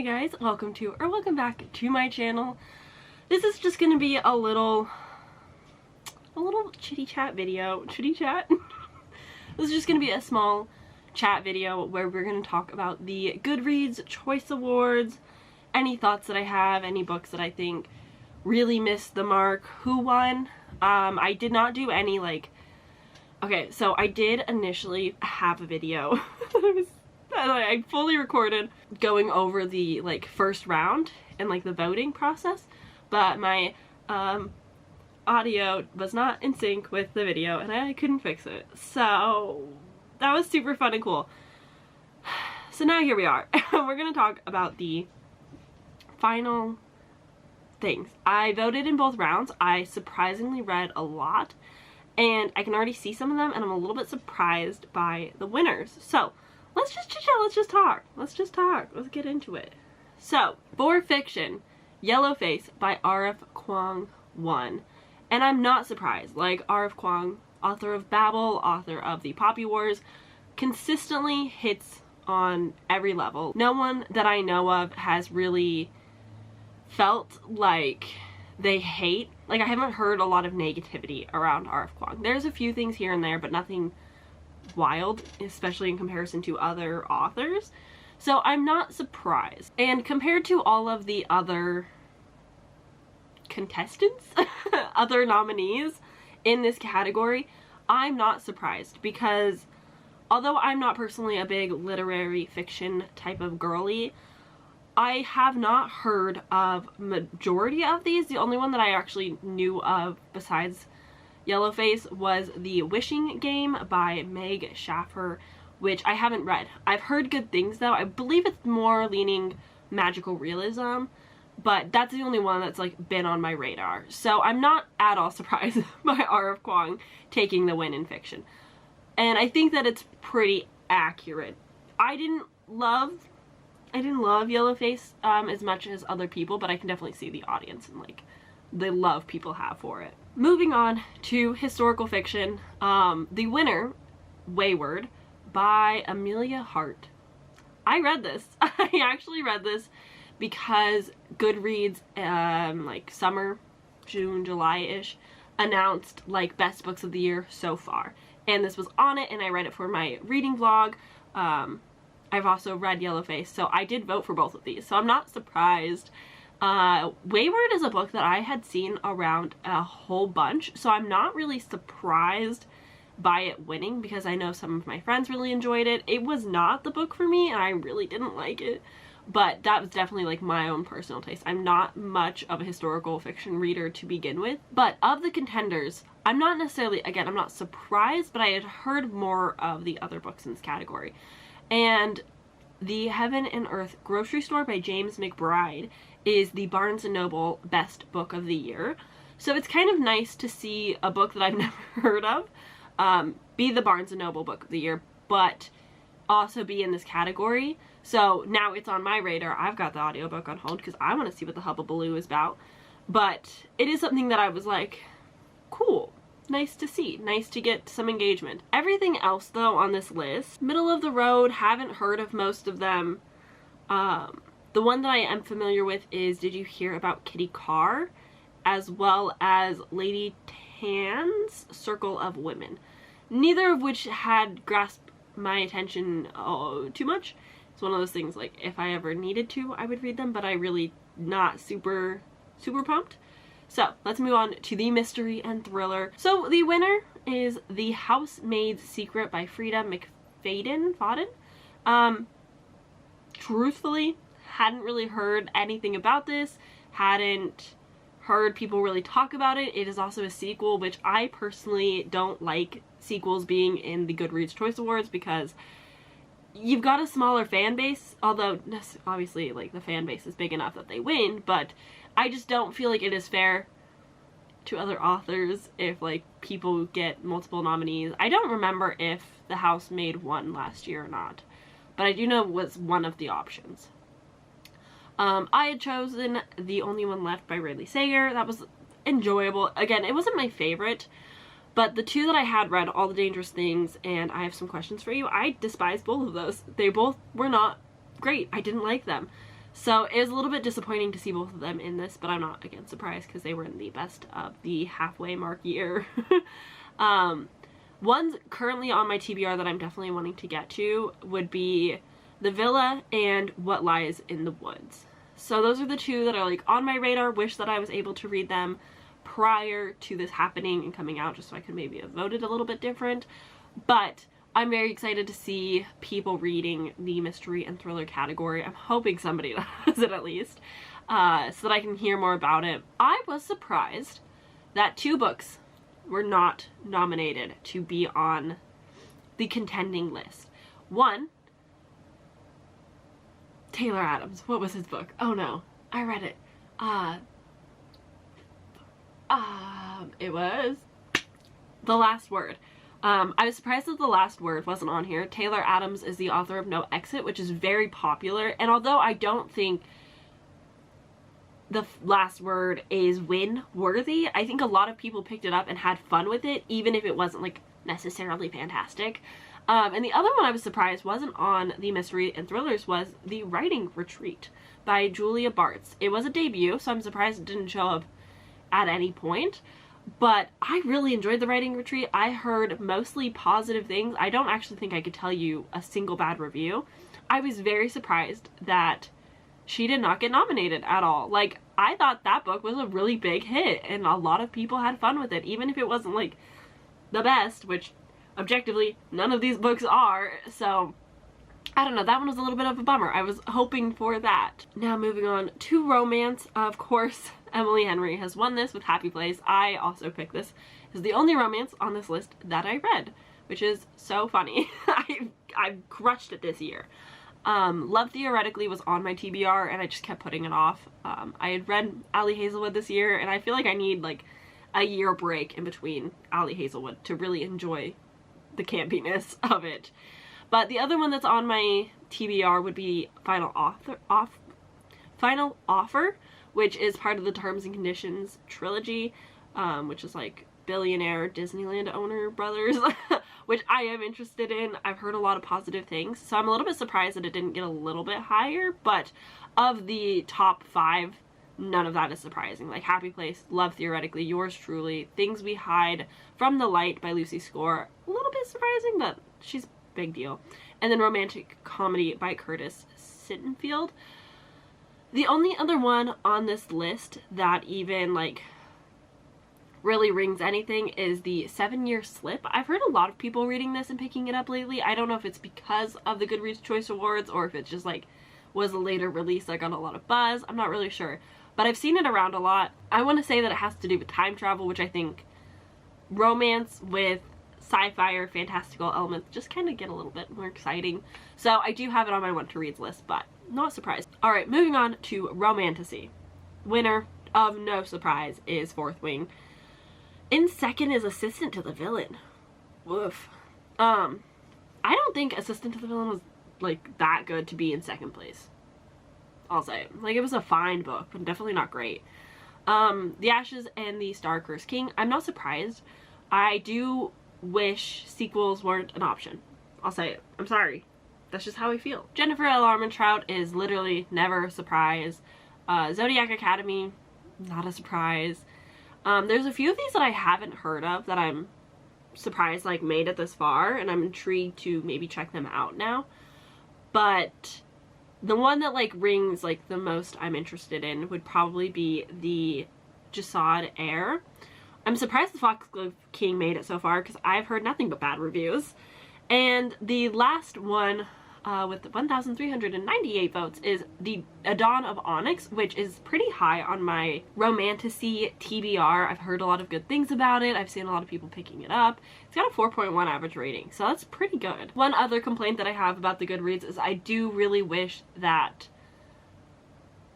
Hey guys, welcome back to my channel. This is just gonna be a little chitty chat video. Chitty chat? This is just gonna be a small chat video where we're gonna talk about the Goodreads Choice Awards, any thoughts that I have, any books that I think really missed the mark, who won. I did not do any okay, so I did initially have a video that I fully recorded going over the first round and the voting process, but my audio was not in sync with the video and I couldn't fix it. So that was super fun and cool. So now here we are. We're gonna talk about the final things. I voted in both rounds. I surprisingly read a lot and I can already see some of them and I'm a little bit surprised by the winners. So let's just chit chat, let's just talk. Let's get into it. So, for fiction, Yellowface by R.F. Kuang won. And I'm not surprised. R.F. Kuang, author of Babel, author of The Poppy Wars, consistently hits on every level. No one that I know of has really felt like they hate. I haven't heard a lot of negativity around R.F. Kuang. There's a few things here and there, but nothing wild, especially in comparison to other authors. So I'm not surprised. And compared to all of the other contestants, other nominees in this category, I'm not surprised because although I'm not personally a big literary fiction type of girly, I have not heard of majority of these. The only one that I actually knew of besides Yellowface was The Wishing Game by Meg Schaffer, which I haven't read. I've heard good things though. I believe it's more leaning magical realism, but that's the only one that's been on my radar. So I'm not at all surprised by R.F. Kuang taking the win in fiction. And I think that it's pretty accurate. I didn't love Yellowface as much as other people, but I can definitely see the audience and the love people have for it. Moving on to historical fiction, the winner, Wayward, by Amelia Hart. I read this. I actually read this because Goodreads, summer, June, July-ish, announced best books of the year so far. And this was on it and I read it for my reading vlog. I've also read Yellowface, so I did vote for both of these. So I'm not surprised. Wayward is a book that I had seen around a whole bunch, so I'm not really surprised by it winning because I know some of my friends really enjoyed it. It was not the book for me and I really didn't like it, but that was definitely my own personal taste. I'm not much of a historical fiction reader to begin with, but of the contenders, I'm not necessarily, again, I'm not surprised, but I had heard more of the other books in this category. And The Heaven and Earth Grocery Store by James McBride is the Barnes & Noble Best Book of the Year. So it's kind of nice to see a book that I've never heard of be the Barnes & Noble Book of the Year, but also be in this category. So now it's on my radar. I've got the audiobook on hold because I want to see what the hubbubaloo is about. But it is something that I was cool. Nice to see. Nice to get some engagement. Everything else, though, on this list, middle of the road, haven't heard of most of them. The one that I am familiar with is Did You Hear About Kitty Carr? As well as Lady Tan's Circle of Women. Neither of which had grasped my attention too much. It's one of those things, if I ever needed to, I would read them, but I really not super pumped. So let's move on to the mystery and thriller. So the winner is The Housemaid's Secret by Frida McFadden. Truthfully, hadn't really heard anything about this, hadn't heard people really talk about it. It is also a sequel, which I personally don't like sequels being in the Goodreads Choice Awards because you've got a smaller fan base, although obviously the fan base is big enough that they win, but I just don't feel like it is fair to other authors if people get multiple nominees. I don't remember if The Housemaid won last year or not, but I do know it was one of the options. I had chosen The Only One Left by Ridley Sager. That was enjoyable. Again, it wasn't my favorite, but the two that I had read, All the Dangerous Things and I Have Some Questions for You, I despised both of those. They both were not great. I didn't like them. So it was a little bit disappointing to see both of them in this, but I'm not, again, surprised because they were in the best of the halfway mark year. Ones currently on my TBR that I'm definitely wanting to get to would be The Villa and What Lies in the Woods. So those are the two that are like on my radar. Wish that I was able to read them prior to this happening and coming out, just so I could maybe have voted a little bit different. But I'm very excited to see people reading the mystery and thriller category. I'm hoping somebody does it at least, so that I can hear more about it. I was surprised that 2 books were not nominated to be on the contending list. One, Taylor Adams. What was his book? Oh no, I read it. It was The Last Word. I was surprised that The Last Word wasn't on here. Taylor Adams is the author of No Exit, which is very popular, and although I don't think The Last Word is win-worthy, I think a lot of people picked it up and had fun with it, even if it wasn't, like, necessarily fantastic. And the other one I was surprised wasn't on the mystery and thrillers was The Writing Retreat by Julia Bartz. It was a debut, so I'm surprised it didn't show up at any point. But I really enjoyed The Writing Retreat. I heard mostly positive things. I don't actually think I could tell you a single bad review. I was very surprised that she did not get nominated at all. Like, I thought that book was a really big hit, and a lot of people had fun with it, even if it wasn't, like, the best, which, objectively, none of these books are, so I don't know, that one was a little bit of a bummer. I was hoping for that. Now moving on to romance, of course, Emily Henry has won this with Happy Place. I also picked this. It's the only romance on this list that I read, which is so funny. I've crushed it this year. Love Theoretically was on my TBR and I just kept putting it off. I had read Ali Hazelwood this year and I feel like I need like a year break in between Ali Hazelwood to really enjoy the campiness of it. But the other one that's on my TBR would be Final Offer, which is part of the Terms and Conditions trilogy, which is like billionaire Disneyland owner brothers, which I am interested in. I've heard a lot of positive things, so I'm a little bit surprised that it didn't get a little bit higher, but of the top 5, none of that is surprising. Like Happy Place, Love Theoretically, Yours Truly, Things We Hide from the Light by Lucy Score, a little bit surprising, but she's big deal. And then Romantic Comedy by Curtis Sittenfeld. The only other one on this list that even like really rings anything is the 7-Year Slip. I've heard a lot of people reading this and picking it up lately. I don't know if it's because of the Goodreads Choice Awards or if it's just like was a later release that got a lot of buzz. I'm not really sure, but I've seen it around a lot. I want to say that it has to do with time travel, which I think romance with sci-fi or fantastical elements just kind of get a little bit more exciting. So I do have it on my want to reads list, but not surprised. Alright, moving on to Romantasy. Winner of no surprise is Fourth Wing. In second is Assistant to the Villain. Woof. I don't think Assistant to the Villain was like that good to be in second place. I'll say. Like, it was a fine book, but definitely not great. The Ashes and the Star-Cursed King. I'm not surprised. I do wish sequels weren't an option. I'll say it. I'm sorry. That's just how I feel. Jennifer L. Armentrout is literally never a surprise. Zodiac Academy, not a surprise. There's a few of these that I haven't heard of that I'm surprised like made it this far, and I'm intrigued to maybe check them out now. But the one that like rings like the most I'm interested in would probably be the Jasad Heir. I'm surprised the Foxglove King made it so far because I've heard nothing but bad reviews. And the last one with 1,398 votes is the A Dawn of Onyx, which is pretty high on my Romantasy TBR. I've heard a lot of good things about it. I've seen a lot of people picking it up. It's got a 4.1 average rating, so that's pretty good. One other complaint that I have about the Goodreads is I do really wish that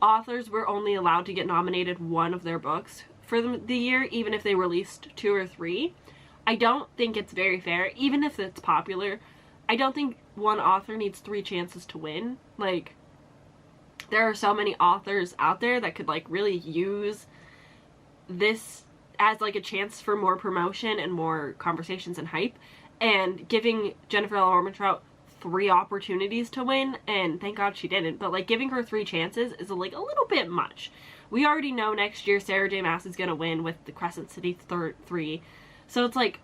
authors were only allowed to get nominated one of their books for the year, even if they released 2 or 3. I don't think it's very fair, even if it's popular. I don't think one author needs 3 chances to win. Like, there are so many authors out there that could like really use this as like a chance for more promotion and more conversations and hype, and giving Jennifer L. Armentrout 3 opportunities to win, and thank God she didn't, but like giving her 3 chances is like a little bit much. We already know next year Sarah J Maas is gonna win with the Crescent City 3, so it's like,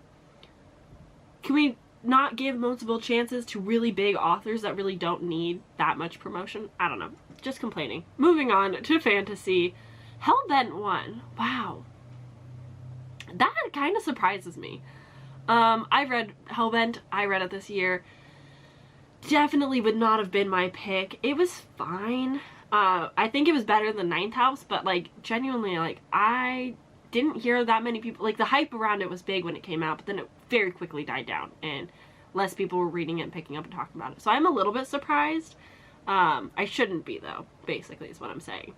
can we not give multiple chances to really big authors that really don't need that much promotion? I don't know, just complaining. Moving on to fantasy, Hellbent won. Wow, that kind of surprises me. I read Hellbent, I read it this year. Definitely would not have been my pick. It was fine. I think it was better than Ninth House, but like genuinely, like I didn't hear that many people, like the hype around it was big when it came out, but then it very quickly died down and less people were reading it and picking up and talking about it. So I'm a little bit surprised. I shouldn't be though, basically is what I'm saying.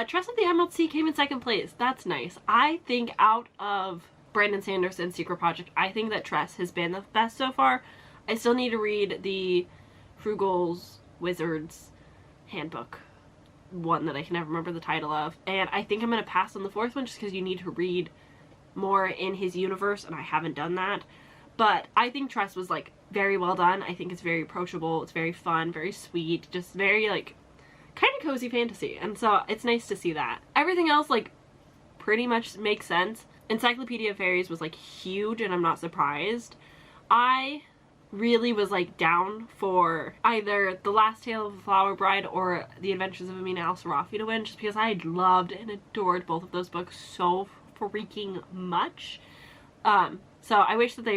Trust of the Emerald Sea came in 2nd place. That's nice. I think out of Brandon Sanderson's Secret Project, I think that Tress has been the best so far. I still need to read the Frugal's Wizard's Handbook one that I can never remember the title of, and I think I'm going to pass on the 4th one just because you need to read more in his universe and I haven't done that. But I think Tress was like very well done. I think it's very approachable, it's very fun, very sweet, just very like kind of cozy fantasy, and so it's nice to see that. Everything else like pretty much makes sense. Encyclopedia of Fairies was like huge and I'm not surprised. I really was like down for either The Last Tale of a Flower Bride or The Adventures of Amina Al-Sarafi to win, just because I loved and adored both of those books so freaking much. So I wish that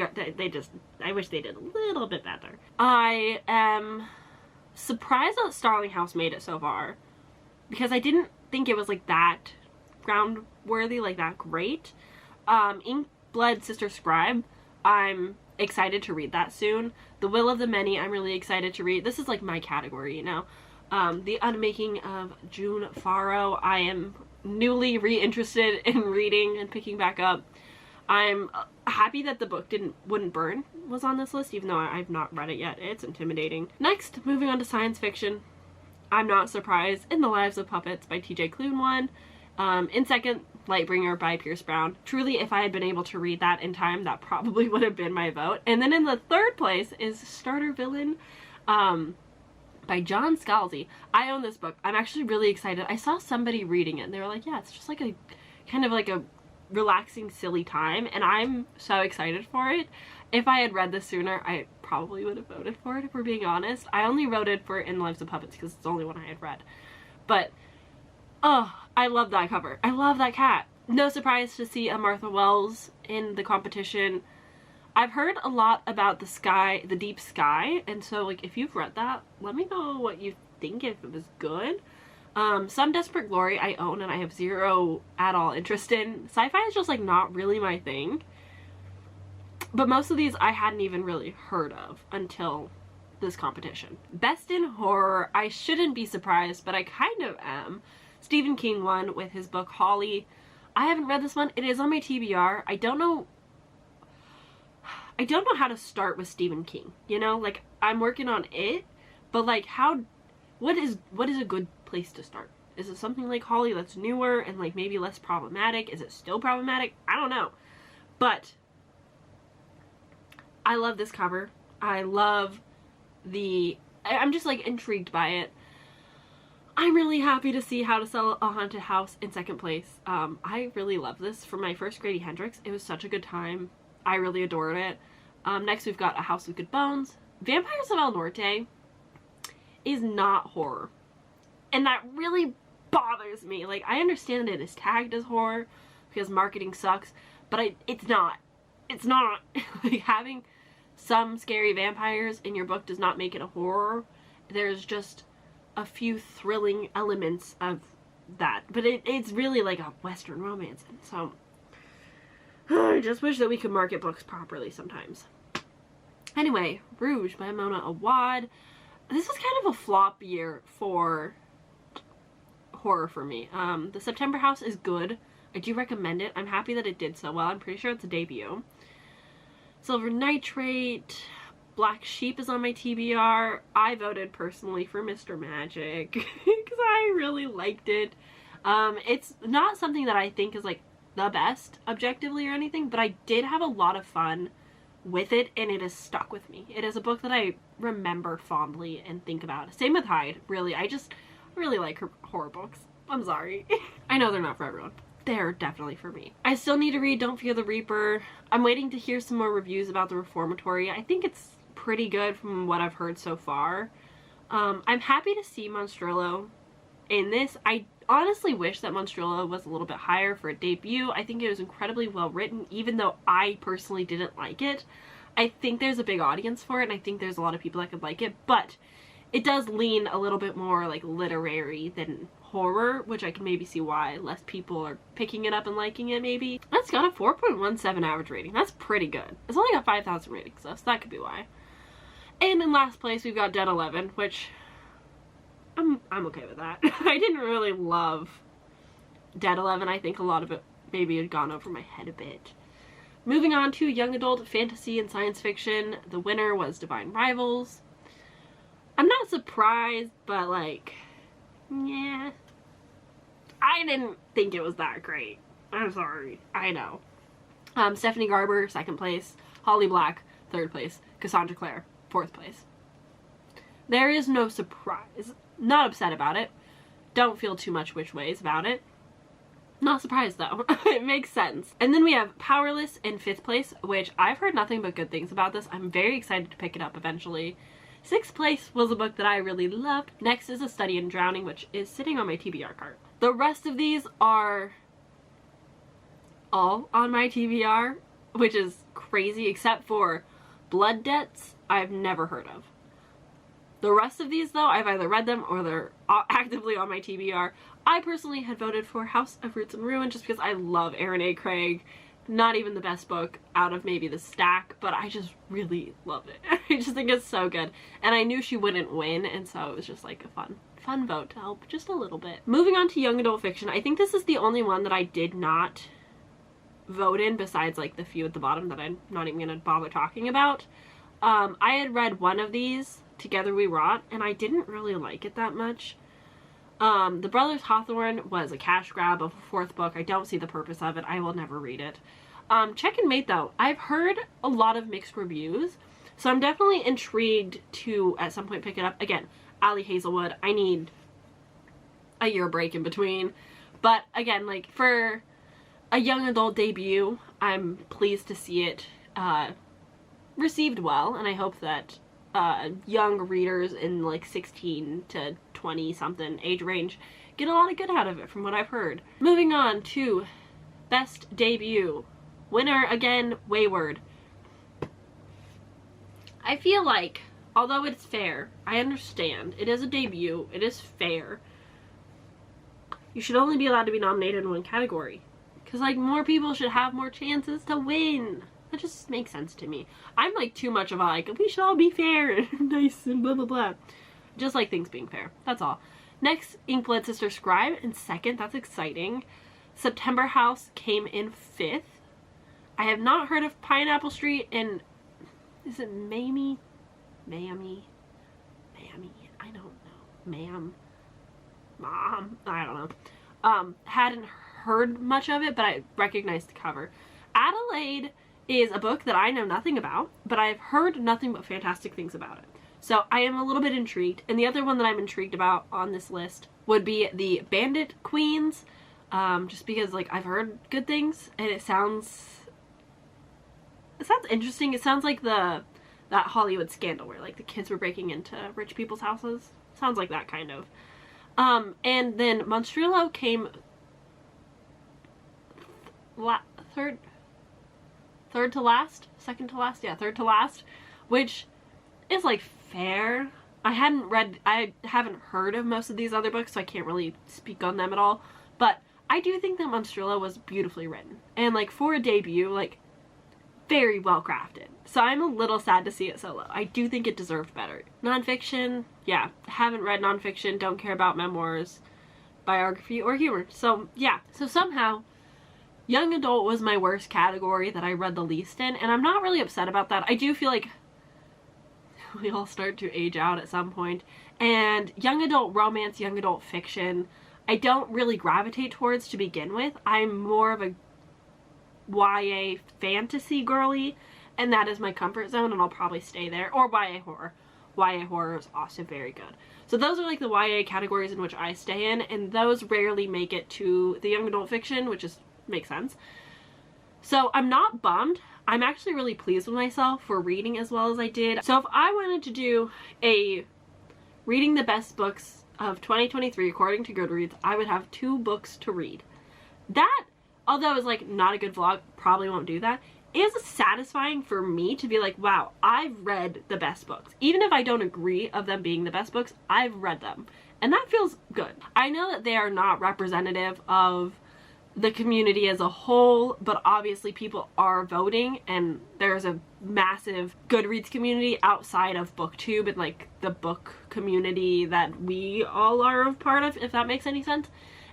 I wish they did a little bit better. I am surprised that Starling House made it so far, because I didn't think it was like that ground worthy, like that great. Inkblood Sister Scribe, I'm excited to read that soon. The Will of the Many, I'm really excited to read. This is like my category, you know. The Unmaking of June Farrow, I am newly reinterested in reading and picking back up. I'm happy that the book Wouldn't Burn was on this list, even though I've not read it yet. It's intimidating. Next, moving on to science fiction, I'm not surprised. In the Lives of Puppets by T.J. Klune won. In 2nd, Lightbringer by Pierce Brown. Truly, if I had been able to read that in time, that probably would have been my vote. And then in the 3rd place is Starter Villain by John Scalzi. I own this book. I'm actually really excited. I saw somebody reading it and they were like, yeah, it's just like a kind of like a relaxing, silly time, and I'm so excited for it. If I had read this sooner, I probably would have voted for it, if we're being honest. I only voted for In the Lives of Puppets because it's the only one I had read. But, oh, I love that cover. I love that cat. No surprise to see a Martha Wells in the competition. I've heard a lot about The Deep Sky, and so, like, if you've read that, let me know what you think, if it was good. Some Desperate Glory I own and I have zero at all interest in. Sci-fi is just like not really my thing. But most of these I hadn't even really heard of until this competition. Best in Horror, I shouldn't be surprised, but I kind of am. Stephen King won with his book Holly. I haven't read this one. It is on my TBR. I don't know how to start with Stephen King. You know, like I'm working on it, but like what is a good place to start? Is it something like Holly that's newer and like maybe less problematic? Is it still problematic? I don't know. But I love this cover. I love I'm just like intrigued by it. I'm really happy to see How to Sell a Haunted House in 2nd place. I really love this. For my first Grady Hendrix, it was such a good time. I really adored it. Next we've got A House with Good Bones. Vampires of El Norte is not horror. And that really bothers me. Like, I understand that it is tagged as horror because marketing sucks, but it's not. It's not. Like, having some scary vampires in your book does not make it a horror. There's just a few thrilling elements of that. But it's really like a Western romance. And so, I just wish that we could market books properly sometimes. Anyway, Rouge by Mona Awad. This was kind of a flop year for horror for me. The September House is good. I do recommend it. I'm happy that it did so well. I'm pretty sure it's a debut. Silver Nitrate. Black Sheep is on my TBR. I voted personally for Mr. Magic because I really liked it. It's not something that I think is like the best objectively or anything, but I did have a lot of fun with it, and it has stuck with me. It is a book that I remember fondly and think about. Same with Hyde, really. I just really like her horror books. I'm sorry. I know they're not for everyone. They're definitely for me. I still need to read Don't Fear the Reaper. I'm waiting to hear some more reviews about The Reformatory. I think it's pretty good from what I've heard so far. I'm happy to see Monstrillo in this. I honestly wish that Monstrillo was a little bit higher for a debut. I think it was incredibly well written, even though I personally didn't like it. I think there's a big audience for it, and I think there's a lot of people that could like it, but it does lean a little bit more like literary than horror, which I can maybe see why less people are picking it up and liking it maybe. That's got a 4.17 average rating. That's pretty good. It's only got 5,000 ratings though, so that could be why. And in last place we've got Dead 11, which I'm okay with that. I didn't really love Dead 11. I think a lot of it maybe had gone over my head a bit. Moving on to young adult fantasy and science fiction, the winner was Divine Rivals. I'm not surprised, but like, yeah. I didn't think it was that great. I'm sorry. I know. Stephanie Garber, 2nd place. Holly Black, 3rd place. Cassandra Clare, 4th place. There is no surprise. Not upset about it. Don't feel too much which ways about it. Not surprised though. It makes sense. And then we have Powerless in 5th place, which I've heard nothing but good things about this. I'm very excited to pick it up eventually. 6th place was a book that I really loved. Next is A Study in Drowning, which is sitting on my TBR cart. The rest of these are all on my TBR, which is crazy, except for Blood Debts I've never heard of. The rest of these, though, I've either read them or they're actively on my TBR. I personally had voted for House of Roots and Ruin just because I love Aaron A. Craig. Not even the best book out of maybe the stack, but I just really love it. I just think it's so good. And I knew she wouldn't win, and so it was just like a fun vote to help just a little bit. Moving on to young adult fiction, I think this is the only one that I did not vote in besides like the few at the bottom that I'm not even gonna bother talking about. I had read one of these, Together We Rot, and I didn't really like it that much. The Brothers Hawthorne was a cash grab of a 4th book. I don't see the purpose of it. I will never read it. Check and Mate, though. I've heard a lot of mixed reviews, so I'm definitely intrigued to, at some point, pick it up. Again, Ali Hazelwood. I need a year break in between. But, again, like, for a young adult debut, I'm pleased to see it received well, and I hope that young readers in like 16 to 20 something age range get a lot of good out of it from what I've heard. Moving on to best debut. Winner again, Wayward. I feel like, although it's fair, I understand, it is a debut, it is fair, you should only be allowed to be nominated in one category. Because like more people should have more chances to win. That just makes sense to me. I'm like too much of a like, we should all be fair and nice and blah blah blah. Just like things being fair. That's all. Next, Inkblade Sister Scribe in 2nd. That's exciting. September House came in 5th. I have not heard of Pineapple Street in, is it Mamie? Mammy? Mammy? I don't know. Ma'am? Mom? I don't know. Hadn't heard much of it, but I recognized the cover. Adelaide is a book that I know nothing about, but I've heard nothing but fantastic things about it. So I am a little bit intrigued. And the other one that I'm intrigued about on this list would be the Bandit Queens, just because like I've heard good things and it sounds interesting. It sounds like that Hollywood scandal where like the kids were breaking into rich people's houses. Sounds like that kind of. And then Monstrillo came third to last, second to last, yeah, third to last, which is like fair. I haven't heard of most of these other books, so I can't really speak on them at all, but I do think that Monstrillo was beautifully written, and like for a debut, like very well crafted. So I'm a little sad to see it so low. I do think it deserved better. Nonfiction, yeah, haven't read nonfiction, don't care about memoirs, biography, or humor. So yeah, so somehow young adult was my worst category that I read the least in, and I'm not really upset about that. I do feel like we all start to age out at some point, and young adult romance, young adult fiction, I don't really gravitate towards to begin with. I'm more of a YA fantasy girly, and that is my comfort zone, and I'll probably stay there. Or YA horror. YA horror is also very good. So those are like the YA categories in which I stay in, and those rarely make it to the young adult fiction, which is makes sense. So I'm not bummed. I'm actually really pleased with myself for reading as well as I did. So if I wanted to do a reading the best books of 2023 according to Goodreads, I would have 2 books to read. That, although it's like not a good vlog, probably won't do that, is satisfying for me to be like, wow, I've read the best books. Even if I don't agree of them being the best books, I've read them. And that feels good. I know that they are not representative of the community as a whole, but obviously people are voting, and there's a massive Goodreads community outside of BookTube and like the book community that we all are a part of, if that makes any sense.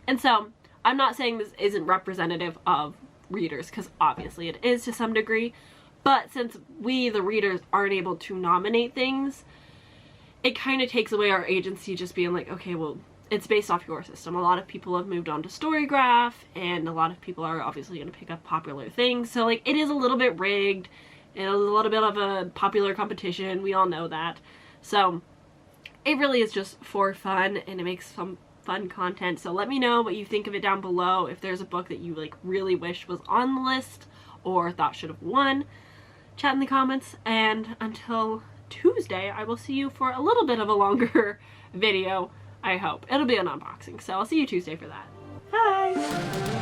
And so I'm not saying this isn't representative of readers, because obviously it is to some degree, but since we, the readers, aren't able to nominate things, it kind of takes away our agency just being like, okay, well, it's based off your system. A lot of people have moved on to Storygraph, and a lot of people are obviously going to pick up popular things, so like it is a little bit rigged, and a little bit of a popular competition, we all know that. So it really is just for fun, and it makes some fun content. So let me know what you think of it down below. If there's a book that you like really wish was on the list or thought should have won, chat in the comments. And until Tuesday, I will see you for a little bit of a longer video. I hope it'll be an unboxing, so I'll see you Tuesday for that. Bye.